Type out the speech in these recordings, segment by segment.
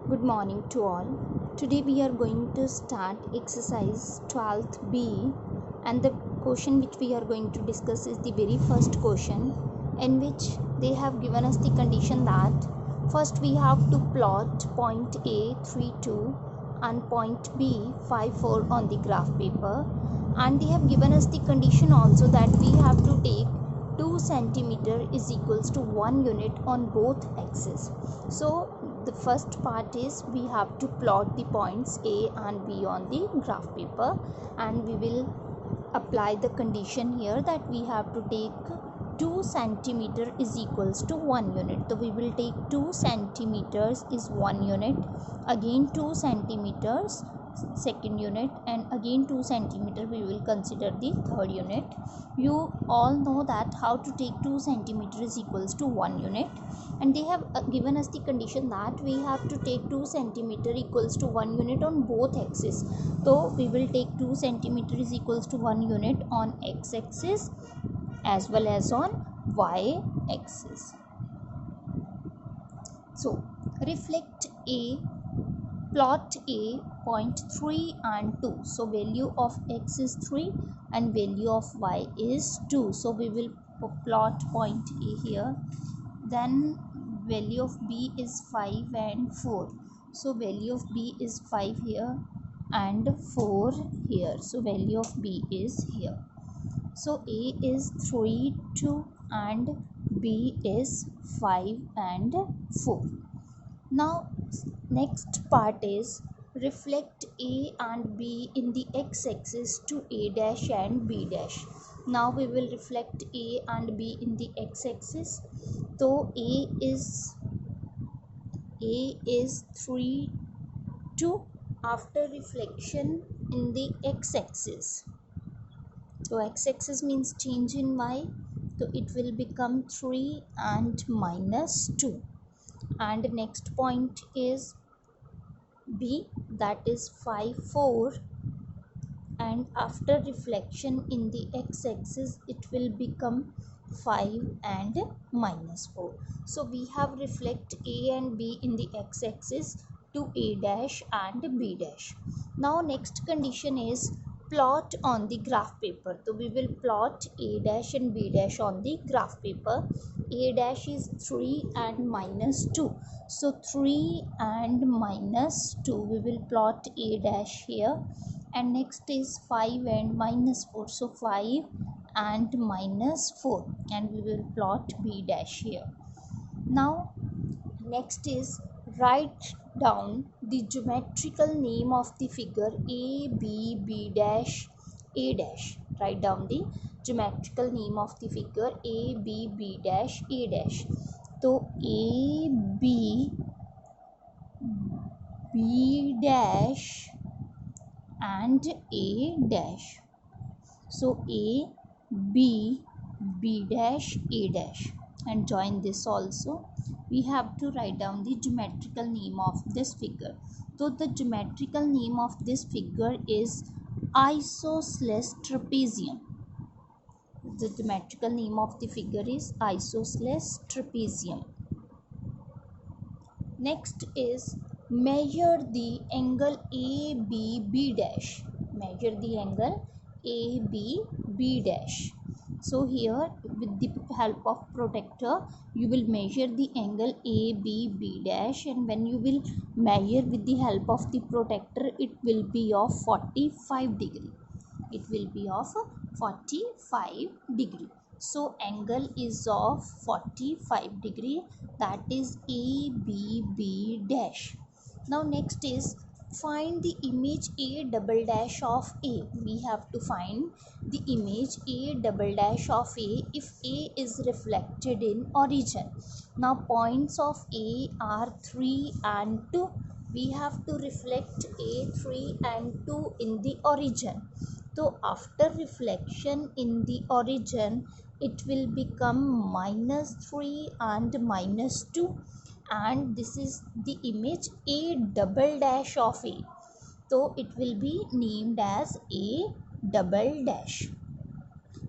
Good morning to all. Today we are going to start exercise 12th B, and the question which we are going to discuss is the very first question, in which they have given us the condition that first we have to plot point A 3 2 and point B 5 4 on the graph paper, and they have given us the condition also that we have to take 2 centimeter is equals to 1 unit on both axes. So the first part is we have to plot the points A and B on the graph paper, and we will apply the condition here that we have to take 2 centimeter is equals to 1 unit. So we will take 2 centimeters is 1 unit, again 2 centimeters second unit, and again 2 centimeter we will consider the third unit. You all know that how to take 2 centimeter is equals to 1 unit, and they have given us the condition that we have to take 2 centimeter equals to 1 unit on both axes. So we will take 2 centimeter is equals to 1 unit on x axis as well as on y axis. So reflect A, plot A point 3 and 2. So value of x is 3 and value of y is 2. So we will plot point A here. Then value of B is 5 and 4. So value of B is 5 here and 4 here. So value of B is here. So A is 3 2 and B is 5 and 4. Now next part is reflect A and B in the x-axis to A dash and B dash. Now we will reflect A and B in the x-axis. So A is 3 2 after reflection in the x-axis. So x-axis means change in y. So it will become 3 and minus 2. And next point is B, that is 5 4, and after reflection in the x-axis it will become 5 and minus 4. So we have reflect A and B in the x-axis to A dash and B dash. Now next condition is plot on the graph paper. So we will plot A dash and B dash on the graph paper. A dash is 3 and minus 2. So 3 and minus 2 we will plot A dash here, and next is 5 and minus 4. So 5 and minus 4, and we will plot B dash here. Now next is write down the geometrical name of the figure A B B dash A dash. Write down the geometrical name of the figure A B B dash A dash. So A B B dash and A dash. So A B B dash A dash, and join this also. We have to write down the geometrical name of this figure. So the geometrical name of this figure is isosceles trapezium. The geometrical name of the figure is isosceles trapezium. Next is measure the angle ABB dash. Measure the angle ABB dash. So here with the help of protractor you will measure the angle ABB dash, and when you will measure with the help of the protractor it will be of 45 degree. It will be of 45 degree. So angle is of 45 degree, that is ABB dash. Now next is find the image A double dash of A. We have to find the image A double dash of A if A is reflected in origin. Now points of A are 3 and 2. We have to reflect A 3 and 2 in the origin. So after reflection in the origin it will become minus 3 and minus 2, and this is the image A double dash of A. So it will be named as A double dash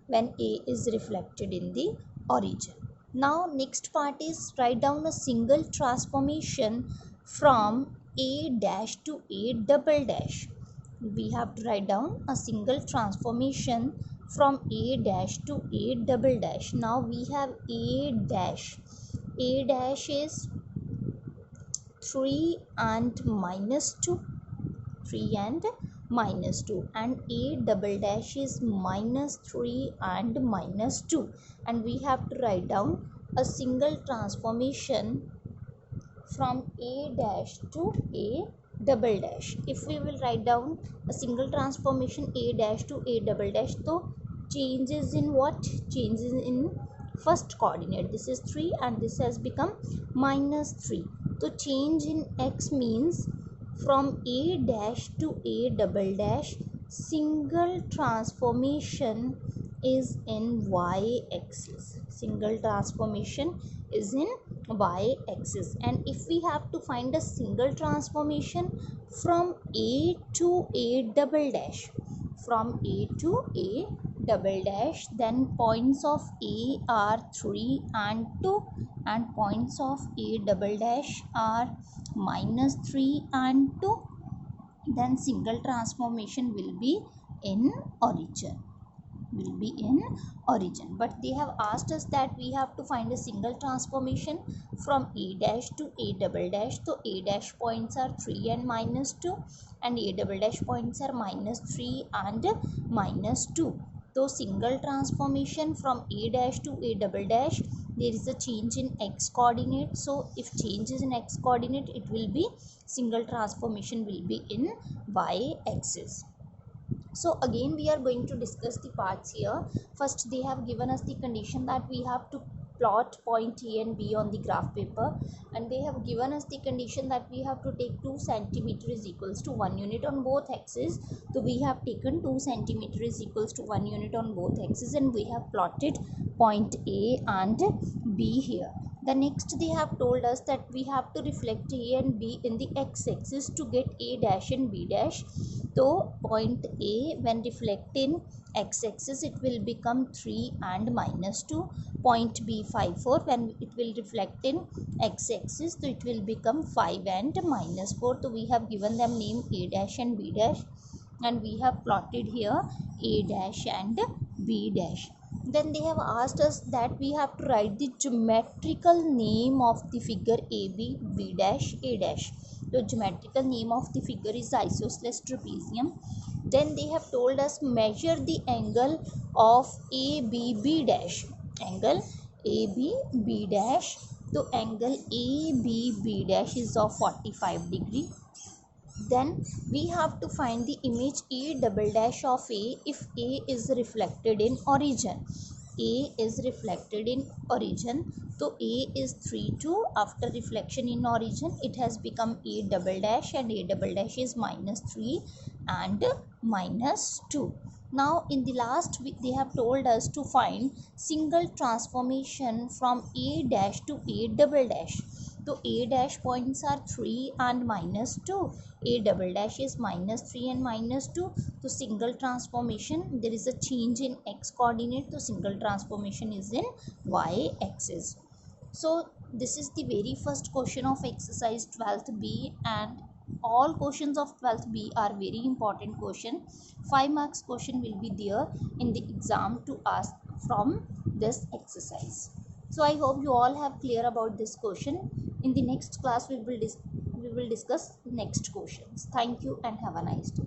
when A is reflected in the origin. Now next part is write down a single transformation from a dash to a double dash. We have to write down a single transformation from a dash to a double dash. Now we have a dash. A dash is 3 and minus 2, 3 and minus 2, and a double dash is minus 3 and minus 2, and we have to write down a single transformation from a dash to a double dash. If we will write down a single transformation a dash to a double dash, so changes in what? Changes in first coordinate. This is 3 and this has become minus 3. So change in x means from a dash to a double dash, single transformation is in y axis. Single transformation is in y axis. And if we have to find a single transformation from a to a double dash, from a to a double dash, then points of a are 3 and 2, and points of a double dash are minus 3 and 2, then single transformation will be in origin, but they have asked us that we have to find a single transformation from a dash to a double dash. So a dash points are 3 and minus 2, and a double dash points are minus 3 and minus 2. So single transformation from a dash to a double dash, there is a change in x coordinate. So if change is in x coordinate, it will be single transformation will be in y axis. So again we are going to discuss the parts here. First, they have given us the condition that we have to plot point A and B on the graph paper, and they have given us the condition that we have to take 2 centimeter is equals to 1 unit on both axes. So we have taken 2 centimeter is equals to 1 unit on both axes, and we have plotted point A and B here. The next, they have told us that we have to reflect A and B in the x-axis to get A dash and B dash. So point A, when reflect in x-axis, it will become 3 and minus 2. Point B 5 4, when it will reflect in x-axis, so it will become 5 and minus 4. So we have given them name A dash and B dash, and we have plotted here A dash and B dash. Then they have asked us that we have to write the geometrical name of the figure AB, B dash, A dash. The geometrical name of the figure is isosceles trapezium. Then they have told us measure the angle of ABB dash. Angle ABB dash. So angle ABB dash is of 45 degree. Then we have to find the image A double dash of A if A is reflected in origin. A is reflected in origin. So A is 3 2. After reflection in origin, it has become A double dash, and A double dash is minus 3 and minus 2. Now in the last week, they have told us to find single transformation from A dash to A double dash. So A dash points are 3 and minus 2. A double dash is minus 3 and minus 2. So single transformation, there is a change in x coordinate. So single transformation is in y axis. So this is the very first question of exercise 12th B, and all questions of 12th B are very important question. 5 marks question will be there in the exam to ask from this exercise. So I hope you all have clear about this question. In the next class we will discuss next questions. Thank you and have a nice day.